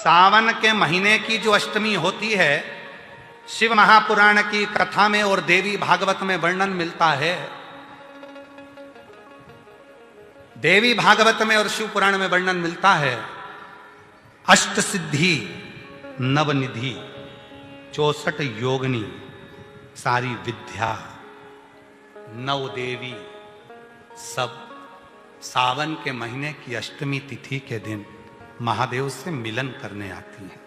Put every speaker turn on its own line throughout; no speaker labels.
सावन के महीने की जो अष्टमी होती है, शिव महापुराण की कथा में और देवी भागवत में वर्णन मिलता है। देवी भागवत में और शिव पुराण में वर्णन मिलता है, अष्ट सिद्धि नवनिधि 64 योगिनी सारी विद्या नव देवी सब सावन के महीने की अष्टमी तिथि के दिन महादेव से मिलन करने आती हैं।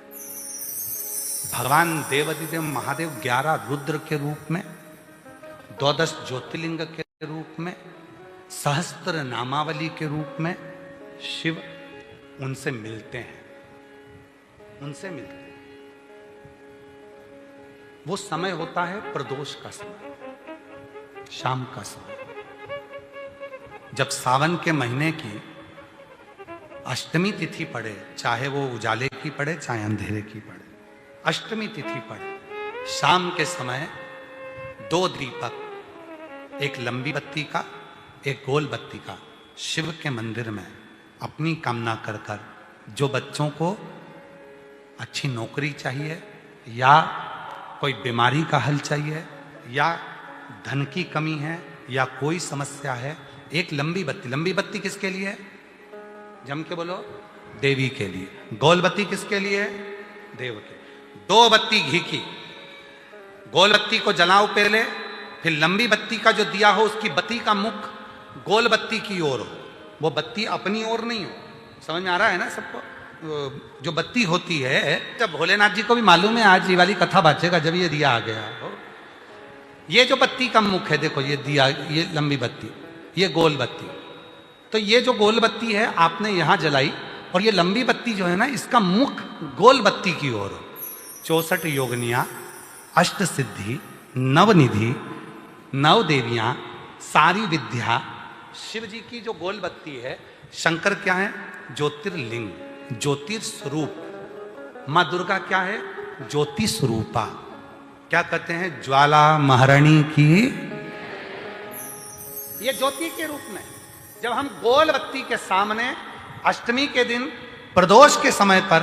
भगवान देवाधिदेव महादेव 11 रुद्र के रूप में, 12 ज्योतिर्लिंग के रूप में, सहस्त्र नामावली के रूप में शिव उनसे मिलते हैं, उनसे मिलते हैं। वो समय होता है प्रदोष का समय, शाम का समय, जब सावन के महीने की अष्टमी तिथि पड़े, चाहे वो उजाले की पड़े चाहे अंधेरे की पड़े, अष्टमी तिथि पड़े, शाम के समय 2 दीपक, एक लंबी बत्ती का एक गोल बत्ती का, शिव के मंदिर में अपनी कामना कर कर, जो बच्चों को अच्छी नौकरी चाहिए या कोई बीमारी का हल चाहिए या धन की कमी है या कोई समस्या है, एक लंबी बत्ती, लंबी बत्ती किसके लिए है? जम के बोलो, देवी के लिए। गोल बत्ती किसके लिए है? देव के। 2 बत्ती घी की, गोल बत्ती को जलाओ पहले, फिर लंबी बत्ती का जो दिया हो उसकी बत्ती का मुख गोल बत्ती की ओर हो, वो बत्ती अपनी ओर नहीं हो। समझ में आ रहा है ना सबको? जो बत्ती होती है, जब भोलेनाथ जी को भी मालूम है आज ये वाली कथा बाजेगा जब ये दिया आ गया हो। ये जो बत्ती का मुख है, देखो ये दिया, ये लंबी बत्ती, ये गोल बत्ती, तो ये जो गोल बत्ती है आपने यहां जलाई और ये लंबी बत्ती जो है ना, इसका मुख गोल बत्ती की ओर हो। 64 योगिनियां, अष्ट सिद्धि, नवनिधि, 9 देवियां, सारी विद्या। शिव जी की जो गोल बत्ती है, शंकर क्या है? ज्योतिर्लिंग, ज्योतिर्स्वरूप। मां दुर्गा क्या है? ज्योति स्वरूपा। क्या कहते हैं? ज्वाला महारानी की, ये ज्योति के रूप में। जब हम गोल बत्ती के सामने अष्टमी के दिन प्रदोष के समय पर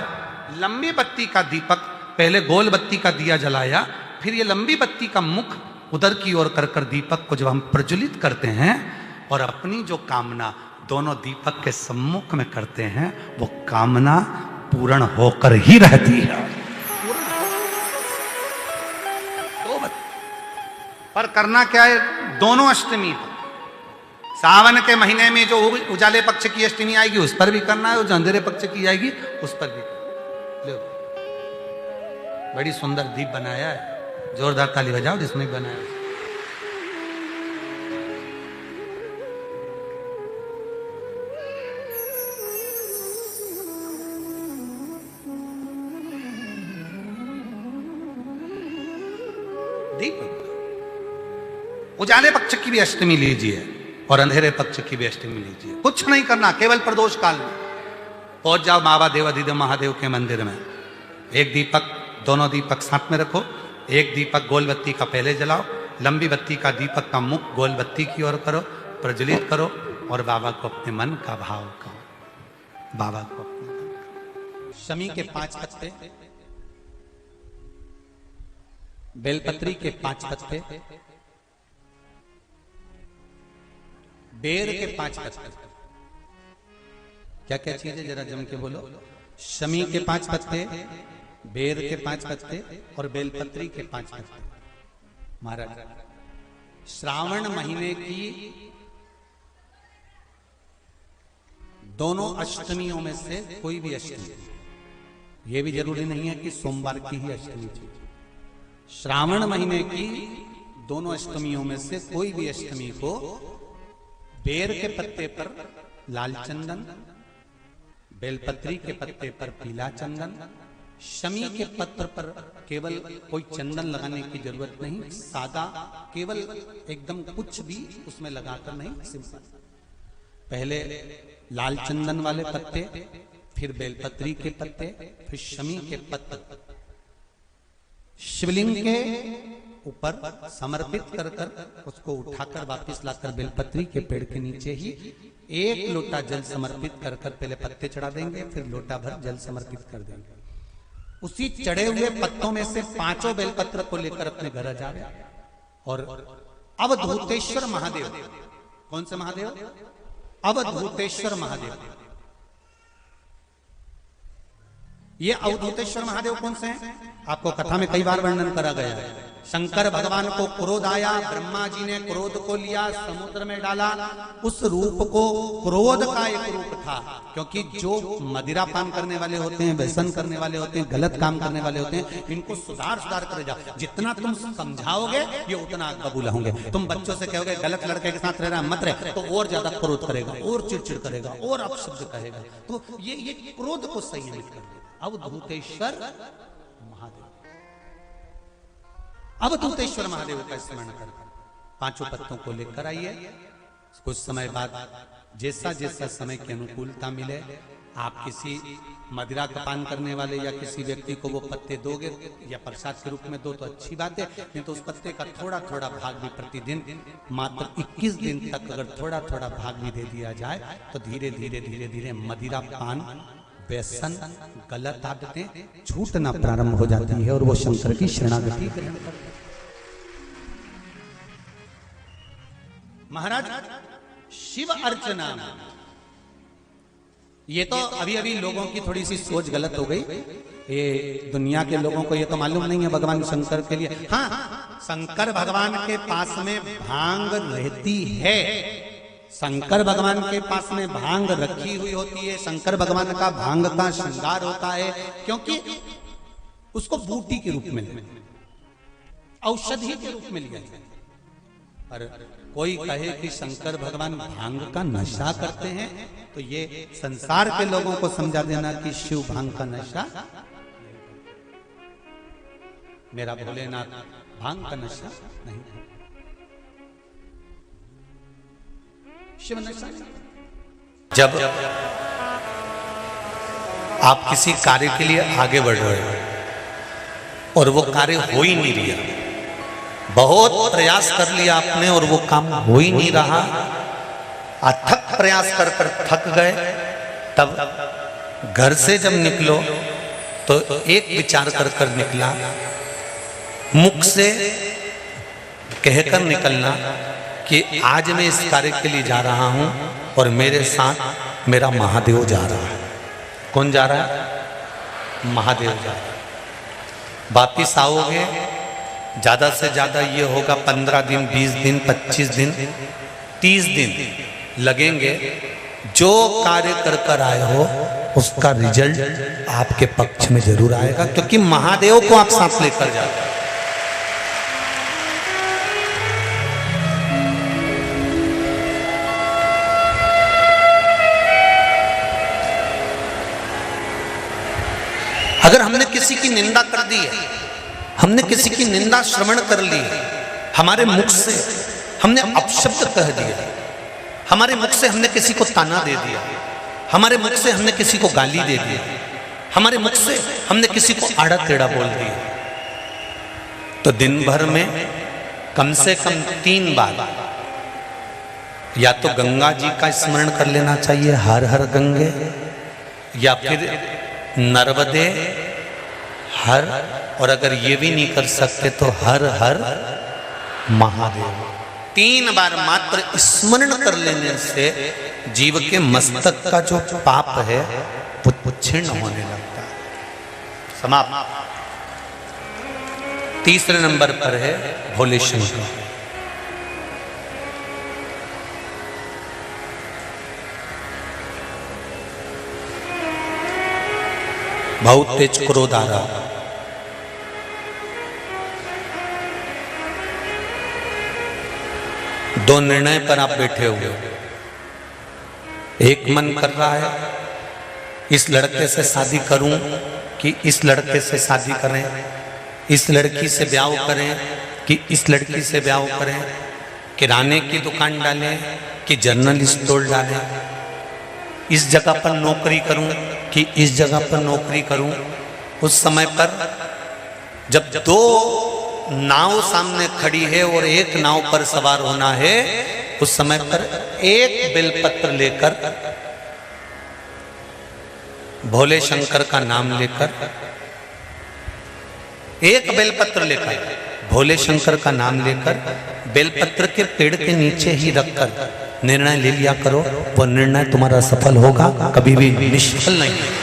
लंबी बत्ती का दीपक, पहले गोल बत्ती का दिया जलाया, फिर ये लंबी बत्ती का मुख उधर की ओर कर कर दीपक को जब हम प्रज्वलित करते हैं और अपनी जो कामना दोनों दीपक के सम्मुख में करते हैं, वो कामना पूर्ण होकर ही रहती है। पर करना क्या है? दोनों अष्टमी पर, सावन के महीने में जो उजाले पक्ष की अष्टमी आएगी उस पर भी करना है, और जो अंधेरे पक्ष की आएगी उस पर भी करना है। बड़ी सुंदर दीप बनाया है, जोरदार ताली बजाओ जिसने बनाया। दीप उजाले पक्ष की भी अष्टमी लीजिए और अंधेरे पक्ष की भी अष्टमी लीजिए। कुछ नहीं करना, केवल प्रदोष काल में पहुंच जाओ बाबा देवाधिदेव महादेव के मंदिर में। एक दीपक, दोनों दीपक साथ में रखो। एक दीपक गोल बत्ती का पहले जलाओ, लंबी बत्ती का दीपक का मुख गोल बत्ती की ओर करो, प्रज्वलित करो और बाबा को अपने मन का भाव कहो। बाबा को अपने शमी के 5 पत्ते, बेलपत्री के 5 पत्ते, बेर के 5 पत्ते। क्या क्या चीज है जरा जम के बोलो? शमी के 5 पत्ते, बेर के 5 पत्ते और बेलपत्री के 5 पत्ते। महाराज, श्रावण महीने की दोनों अष्टमियों में से कोई भी अष्टमी, यह भी जरूरी नहीं है कि सोमवार की ही अष्टमी चाहिए। श्रावण महीने की दोनों अष्टमियों में से कोई भी अष्टमी को बेर के पत्ते पर लाल चंदन, बेलपत्री के पत्ते पर पीला चंदन, शमी के पत्र पर केवल कोई चंदन लगाने की जरूरत नहीं, सादा केवल एकदम कुछ भी उसमें लगाकर नहीं, सिंपल। पहले लाल चंदन वाले पत्ते, फिर बेलपत्री के पत्ते, फिर शमी के पत्र शिवलिंग के ऊपर समर्पित कर कर उसको उठाकर वापस लाकर बेलपत्री के पेड़ के नीचे ही एक लोटा जल समर्पित कर कर पहले पत्ते चढ़ा देंगे, फिर लोटा भर जल समर्पित कर देंगे। उसी चढ़े हुए पत्तों में से 5 बेलपत्र को लेकर अपने घर आ जावे और अवधूतेश्वर महादेव, कौन से महादेव? अवधूतेश्वर महादेव। ये अवधूतेश्वर महादेव कौन से हैं? आपको कथा में कई बार वर्णन करा गया है। शंकर भगवान को क्रोध आया, ब्रह्मा जी ने क्रोध को लिया, समुद्र में डाला। उस रूप को क्रोध का एक रूप था, क्योंकि जो मदिरा पान करने वाले होते हैं, व्यसन करने वाले होते हैं, गलत काम करने वाले होते हैं, इनको सुधार करे जाओ। जितना तुम समझाओगे ये उतना कबूल होंगे। तुम बच्चों से कहोगे गलत लड़के के साथ रहना मत रहे, तो और ज्यादा क्रोध करेगा, और चिड़चिड़ करेगा, और अपशब्द कहेगा। तो ये क्रोध को संयमित कर देगा। अवधूतेश्वर महादेव, अवधूतेश्वर महादेव का स्मरण कर 5 पत्तों को लेकर आइए। कुछ समय बाद जैसा जैसा समय की अनुकूलता मिले, आप किसी मदिरा का पान करने वाले या किसी व्यक्ति को वो पत्ते दोगे या प्रसाद के रूप में दो तो अच्छी बात है, नहीं तो उस पत्ते का थोड़ा थोड़ा भाग भी प्रतिदिन मात्र 21 दिन तक अगर थोड़ा थोड़ा भाग भी दे दिया जाए तो धीरे धीरे धीरे धीरे मदिरा पान, व्यसन, गलत आदतें छूटना प्रारंभ हो जाती है और वो शंकर की शरणागति ग्रहण करते हैं। महाराज शिव अर्चना, ये तो अभी अभी लोगों की थोड़ी सी सोच गलत हो गई। ये दुनिया के लोगों को ये तो मालूम नहीं है भगवान शंकर के लिए, हाँ शंकर भगवान के पास में भांग रहती है, शंकर भगवान के पास में भांग रखी हुई होती है। शंकर भगवान का भांग का श्रृंगार होता है, क्योंकि उसको बूटी के रूप में, औषधि के रूप में लिया जाए। पर कोई कहे कि शंकर भगवान भांग का नशा करते हैं, तो ये संसार के लोगों को समझा देना कि शिव भांग का नशा, मेरा भोलेनाथ भांग का नशा नहीं है, शिव नशा। जब आप किसी कार्य के लिए आगे बढ़ रहे हो और वो कार्य हो ही नहीं रहा, बहुत प्रयास कर लिया आपने और वो काम हो ही नहीं रहा, अथक प्रयास कर कर थक गए, तब घर से जब निकलो तो एक विचार कर कर निकला, मुख से कहकर निकलना कि आज मैं इस कार्य के लिए जा रहा हूं और मेरे साथ मेरा महादेव जा रहा है। कौन जा रहा है? महादेव जा रहा है। वापिस आओगे, ज्यादा से ज्यादा ये होगा 15 दिन, 20 दिन, 25 दिन, 30 दिन लगेंगे। जो कार्य कर कर आए हो उसका रिजल्ट आपके पक्ष में जरूर आएगा, क्योंकि महादेव को आप साथ लेकर जाते हैं। अगर हमने किसी की निंदा कर दी है, हमने किसी की निंदा श्रवण कर ली, हमारे मुख से हमने अपशब्द कह दिया, हमारे मुख से हमने किसी को ताना दे दिया, हमारे मुख से हमने किसी को गाली दे दी, हमारे मुख से हमने किसी को आड़ा टेढ़ा बोल दिया, तो दिन भर में कम से कम 3 बार या तो गंगा जी का स्मरण कर लेना चाहिए, हर हर गंगे, या फिर नर्मदे हर, और अगर ये भी नहीं कर सकते तो हर हर महादेव। 3 बार मात्र स्मरण कर लेने से जीव के मस्तक का जो पाप है वो क्षीण होने लगता है। समाप्त। तीसरे नंबर पर है भोले शंकर। बहुत तेज क्रोध आ रहा, दो निर्णय पर आप बैठे हुए हो। एक मन कर रहा है इस लड़के से शादी करूं कि इस लड़के से शादी करें, इस लड़की से ब्याह करें कि इस लड़की से ब्याह करें, किराने की दुकान डालें कि जनरल स्टोर डालें, इस जगह पर नौकरी करूं कि इस जगह पर नौकरी करूं। उस समय पर जब 2 नाव सामने खड़ी है और एक नाव पर सवार होना है, उस समय पर एक बेलपत्र लेकर, भोले शंकर का नाम लेकर, एक बेलपत्र लेकर, भोले शंकर का नाम लेकर, बेलपत्र के पेड़ के नीचे ही रखकर निर्णय ले लिया करो। वो निर्णय तुम्हारा सफल होगा, कभी भी निष्फल नहीं।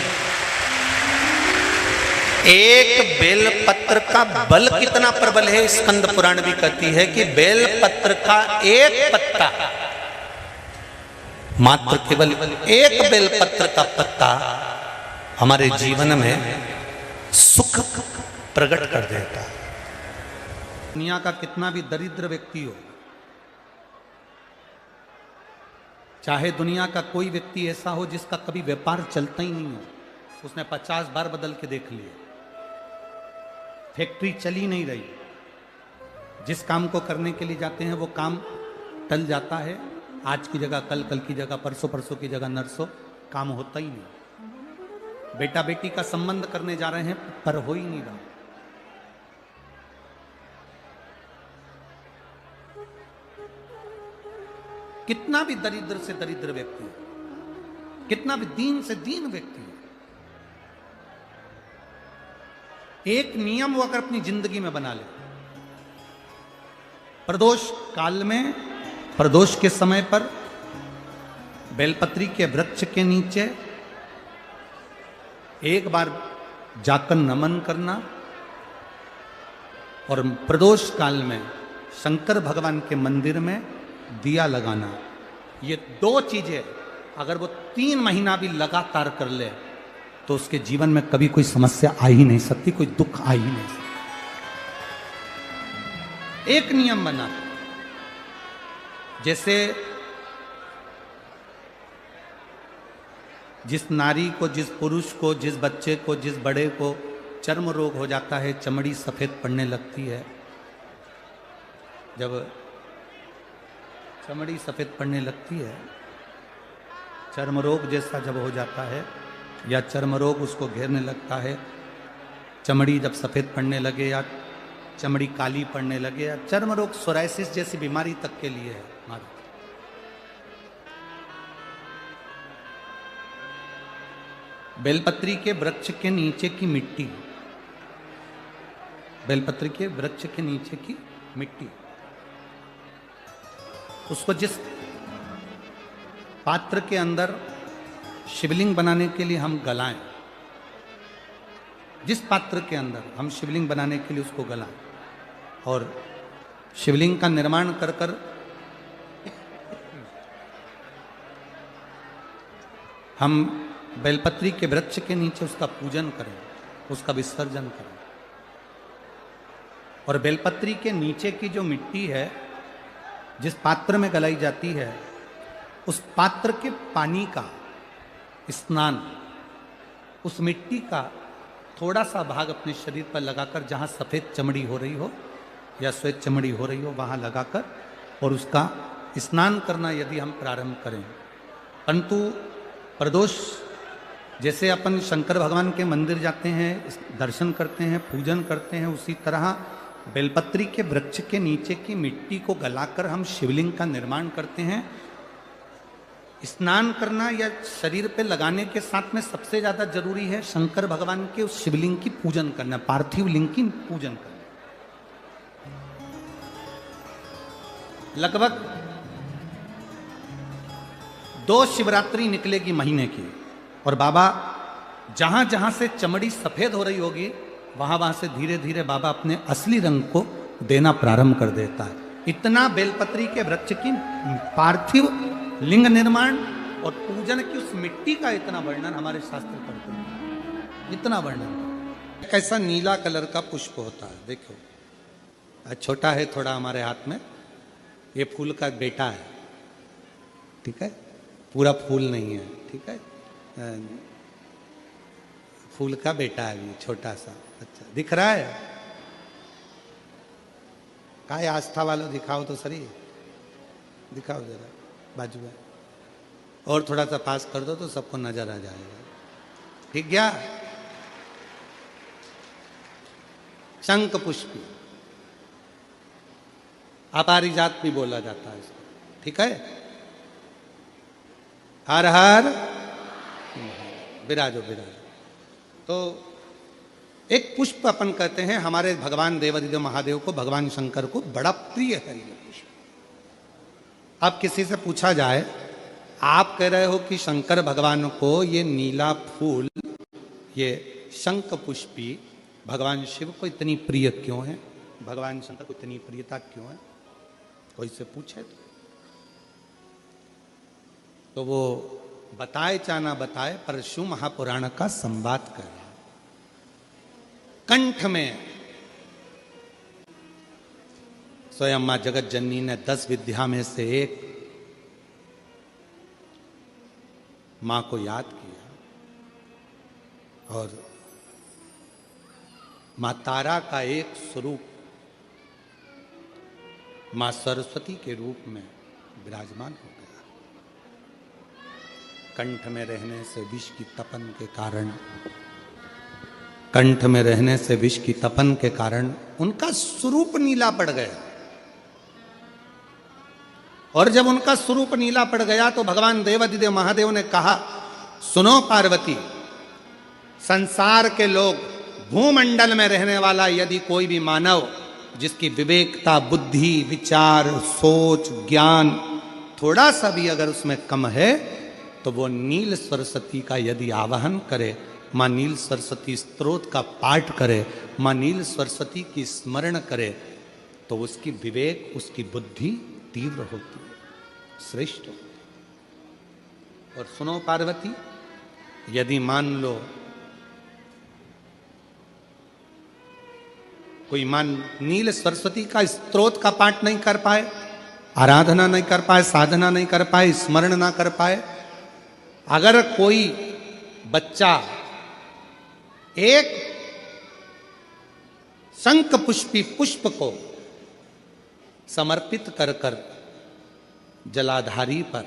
एक बेलपत्र का बल कितना प्रबल है, स्कंद पुराण भी कहती है कि बेलपत्र का एक पत्ता, मात्र केवल एक बेलपत्र का पत्ता हमारे जीवन में सुख प्रकट कर देता है। दुनिया का कितना भी दरिद्र व्यक्ति हो, चाहे दुनिया का कोई व्यक्ति ऐसा हो जिसका कभी व्यापार चलता ही नहीं हो, उसने 50 बार बदल के देख लिए, फैक्ट्री चली नहीं रही, जिस काम को करने के लिए जाते हैं वो काम टल जाता है, आज की जगह कल, कल की जगह परसों, परसों की जगह नरसों, काम होता ही नहीं। बेटा बेटी का संबंध करने जा रहे हैं पर हो ही नहीं रहा। कितना भी दरिद्र से दरिद्र व्यक्ति हो, कितना भी दीन से दीन व्यक्ति हो, एक नियम वो अगर अपनी जिंदगी में बना ले, प्रदोष काल में, प्रदोष के समय पर बेलपत्री के वृक्ष के नीचे एक बार जाकर नमन करना, और प्रदोष काल में शंकर भगवान के मंदिर में दिया लगाना, ये 2 चीजें अगर वो 3 महीना भी लगातार कर ले तो उसके जीवन में कभी कोई समस्या आ ही नहीं सकती, कोई दुख आ ही नहीं सकता। एक नियम बना, जैसे जिस नारी को, जिस पुरुष को, जिस बच्चे को, जिस बड़े को चर्म रोग हो जाता है, चमड़ी सफेद पड़ने लगती है, जब चमड़ी सफेद पड़ने लगती है, चर्म रोग जैसा जब हो जाता है या चर्म रोग उसको घेरने लगता है, चमड़ी जब सफेद पड़ने लगे या चमड़ी काली पड़ने लगे, या चर्म रोग सोराइसिस जैसी बीमारी तक के लिए है हमारे। बेलपत्री के वृक्ष के नीचे की मिट्टी, बेलपत्री के वृक्ष के नीचे की मिट्टी, उसको जिस पात्र के अंदर शिवलिंग बनाने के लिए हम गलाएं, जिस पात्र के अंदर हम शिवलिंग बनाने के लिए उसको गलाएं, और शिवलिंग का निर्माण कर कर हम बेलपत्री के वृक्ष के नीचे उसका पूजन करें, उसका विसर्जन करें। और बेलपत्री के नीचे की जो मिट्टी है, जिस पात्र में गलाई जाती है, उस पात्र के पानी का स्नान, उस मिट्टी का थोड़ा सा भाग अपने शरीर पर लगाकर, जहाँ सफ़ेद चमड़ी हो रही हो या श्वेत चमड़ी हो रही हो वहाँ लगाकर, और उसका स्नान करना यदि हम प्रारंभ करें। परंतु प्रदोष जैसे अपन शंकर भगवान के मंदिर जाते हैं, दर्शन करते हैं, पूजन करते हैं, उसी तरह बेलपत्री के वृक्ष के नीचे की मिट्टी को गलाकर हम शिवलिंग का निर्माण करते हैं। स्नान करना या शरीर पे लगाने के साथ में सबसे ज्यादा जरूरी है शंकर भगवान के उस शिवलिंग की पूजन करना, पार्थिव लिंग की पूजन करना। लगभग 2 शिवरात्रि निकलेगी महीने की, और बाबा जहां जहां से चमड़ी सफेद हो रही होगी वहां वहां से धीरे धीरे बाबा अपने असली रंग को देना प्रारंभ कर देता है। इतना बेलपत्री के वृक्ष की पार्थिव लिंग निर्माण और पूजन की उस मिट्टी का इतना वर्णन हमारे शास्त्र करते हैं, इतना वर्णन। कैसा नीला कलर का पुष्प होता है, देखो छोटा है थोड़ा हमारे हाथ में, ये फूल का बेटा है, ठीक है, पूरा फूल नहीं है, ठीक है, फूल का बेटा है ये छोटा सा। अच्छा दिख रहा है? काय आस्था वालों दिखाओ तो सही, दिखाओ जरा बाजू में, और थोड़ा सा पास कर दो तो सबको नजर आ जाएगा। ठीक गया? शंख पुष्पी, अपारिजात भी बोला जाता है इसको। ठीक है? हर हर विराजो विराजो। तो एक पुष्प अपन कहते हैं, हमारे भगवान देवादिदेव महादेव को, भगवान शंकर को बड़ा प्रिय है ये पुष्प। अब किसी से पूछा जाए, आप कह रहे हो कि शंकर भगवान को ये नीला फूल, ये शंख पुष्पी भगवान शिव को इतनी प्रिय क्यों है, भगवान शंकर को इतनी प्रियता क्यों है, कोई से पूछे तो वो बताए चाहे ना बताए, पर शिव महापुराण का संवाद कर, कंठ में स्वयं मां जगत जननी ने 10 विद्या में से एक मां को याद किया, और मां तारा का एक स्वरूप मां सरस्वती के रूप में विराजमान हो गया। कंठ में रहने से विष की तपन के कारण, कंठ में रहने से विष की तपन के कारण उनका स्वरूप नीला पड़ गया। और जब उनका स्वरूप नीला पड़ गया तो भगवान देवादिदेव महादेव ने कहा, सुनो पार्वती, संसार के लोग, भूमंडल में रहने वाला यदि कोई भी मानव जिसकी विवेकता, बुद्धि, विचार, सोच, ज्ञान थोड़ा सा भी अगर उसमें कम है, तो वो नील सरस्वती का यदि आवाहन करे, मां नील सरस्वती स्तोत्र का पाठ करे, मां नील सरस्वती की स्मरण करे, तो उसकी विवेक, उसकी बुद्धि तीव्र होती है, श्रेष्ठ होती है। और सुनो पार्वती, यदि मान लो कोई नील सरस्वती का स्तोत्र का पाठ नहीं कर पाए, आराधना नहीं कर पाए, साधना नहीं कर पाए, स्मरण ना कर पाए, अगर कोई बच्चा एक शंख पुष्पी पुष्प को समर्पित कर कर जलाधारी पर,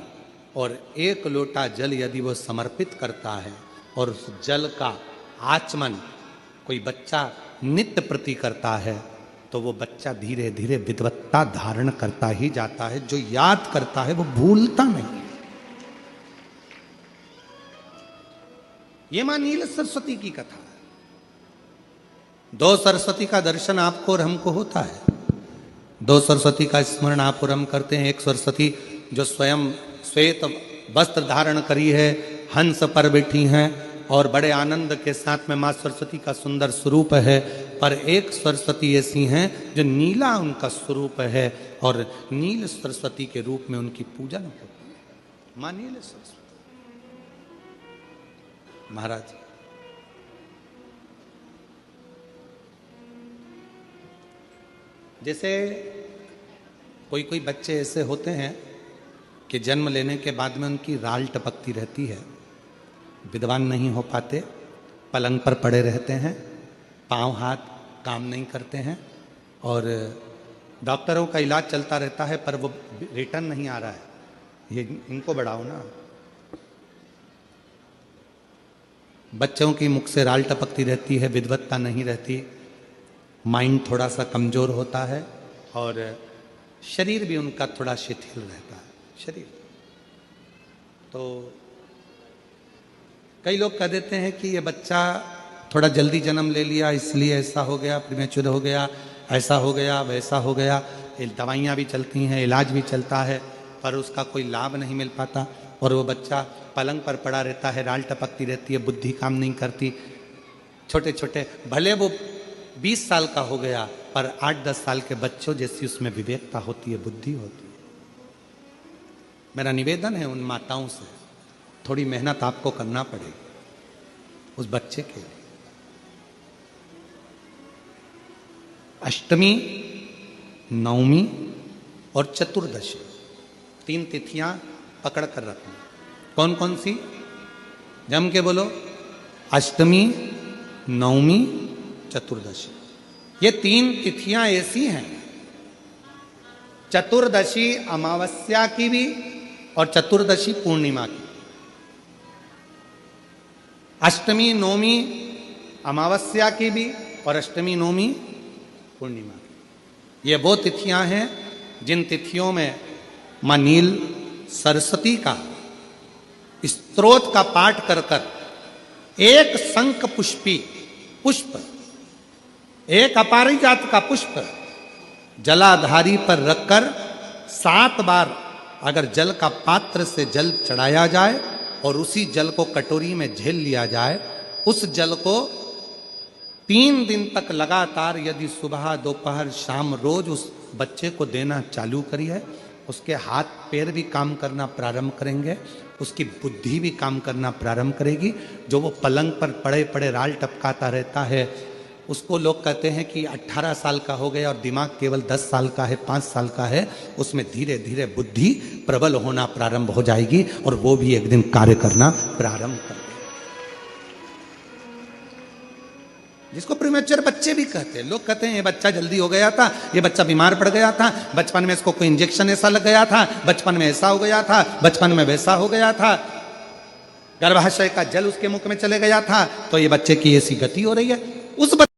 और 1 लोटा जल यदि वो समर्पित करता है, और उस जल का आचमन कोई बच्चा नित्य प्रति करता है, तो वो बच्चा धीरे धीरे विद्वत्ता धारण करता ही जाता है। जो याद करता है वो भूलता नहीं। ये मां नील सरस्वती की कथा है। 2 सरस्वती का दर्शन आपको और हमको होता है, 2 सरस्वती का स्मरण आप और हम करते हैं। एक सरस्वती जो स्वयं श्वेत वस्त्र धारण करी है, हंस पर बैठी हैं और बड़े आनंद के साथ में मां सरस्वती का सुंदर स्वरूप है। पर एक सरस्वती ऐसी हैं जो नीला उनका स्वरूप है, और नील सरस्वती के रूप में उनकी पूजन होती है, मां नील सरस्वती। महाराज, जैसे कोई कोई बच्चे ऐसे होते हैं कि जन्म लेने के बाद में उनकी राल टपकती रहती है, विद्वान नहीं हो पाते, पलंग पर पड़े रहते हैं, पांव हाथ काम नहीं करते हैं, और डॉक्टरों का इलाज चलता रहता है, पर वो रिटर्न नहीं आ रहा है। ये इनको बढ़ाओ ना। बच्चों की मुख से राल टपकती रहती है, विद्वत्ता नहीं रहती, माइंड थोड़ा सा कमजोर होता है, और शरीर भी उनका थोड़ा शिथिल रहता है, शरीर। तो कई लोग कह देते हैं कि ये बच्चा थोड़ा जल्दी जन्म ले लिया, इसलिए ऐसा हो गया, प्रीमेच्योर हो गया, ऐसा हो गया, वैसा हो गया। दवाइयाँ भी चलती हैं, इलाज भी चलता है, पर उसका कोई लाभ नहीं मिल पाता, और वो बच्चा पलंग पर पड़ा रहता है, राल टपकती रहती है, बुद्धि काम नहीं करती। छोटे छोटे, भले वो 20 साल का हो गया, पर 8-10 साल के बच्चों जैसी उसमें विवेकता होती है, बुद्धि होती है। मेरा निवेदन है उन माताओं से, थोड़ी मेहनत आपको करना पड़ेगी उस बच्चे के लिए। अष्टमी, नवमी और चतुर्दशी 3 तिथियां पकड़ कर रखना। कौन कौन सी? जम के बोलो। अष्टमी, नवमी, चतुर्दशी। ये 3 तिथियां ऐसी हैं, चतुर्दशी अमावस्या की भी और चतुर्दशी पूर्णिमा की। अष्टमी नवमी अमावस्या की भी और अष्टमी नवमी पूर्णिमा की। ये वो तिथियां हैं जिन तिथियों में मां नील सरस्वती का स्त्रोत का पाठ कर कर एक शंख पुष्पी पुष्प, एक अपारिजात का पुष्प जलाधारी पर रखकर 7 बार अगर जल का पात्र से जल चढ़ाया जाए और उसी जल को कटोरी में झेल लिया जाए, उस जल को 3 दिन तक लगातार यदि सुबह दोपहर शाम रोज उस बच्चे को देना चालू करिए, उसके हाथ पैर भी काम करना प्रारंभ करेंगे, उसकी बुद्धि भी काम करना प्रारंभ करेगी। जो वो पलंग पर पड़े पड़े राल टपकाता रहता है, उसको लोग कहते हैं कि 18 साल का हो गया और दिमाग केवल 10 साल का है, 5 साल का है, उसमें धीरे धीरे बुद्धि प्रबल होना प्रारंभ हो जाएगी और वो भी एक दिन कार्य करना प्रारंभ कर देगा। जिसको प्रीमेच्योर बच्चे भी कहते हैं। लोग कहते हैं ये बच्चा जल्दी हो गया था, ये बच्चा बीमार पड़ गया था, बचपन में इसको कोई इंजेक्शन ऐसा लग गया था, बचपन में ऐसा हो गया था, बचपन में वैसा हो गया था, गर्भाशय का जल उसके मुख में चले गया था, तो ये बच्चे की ऐसी गति हो रही है। उस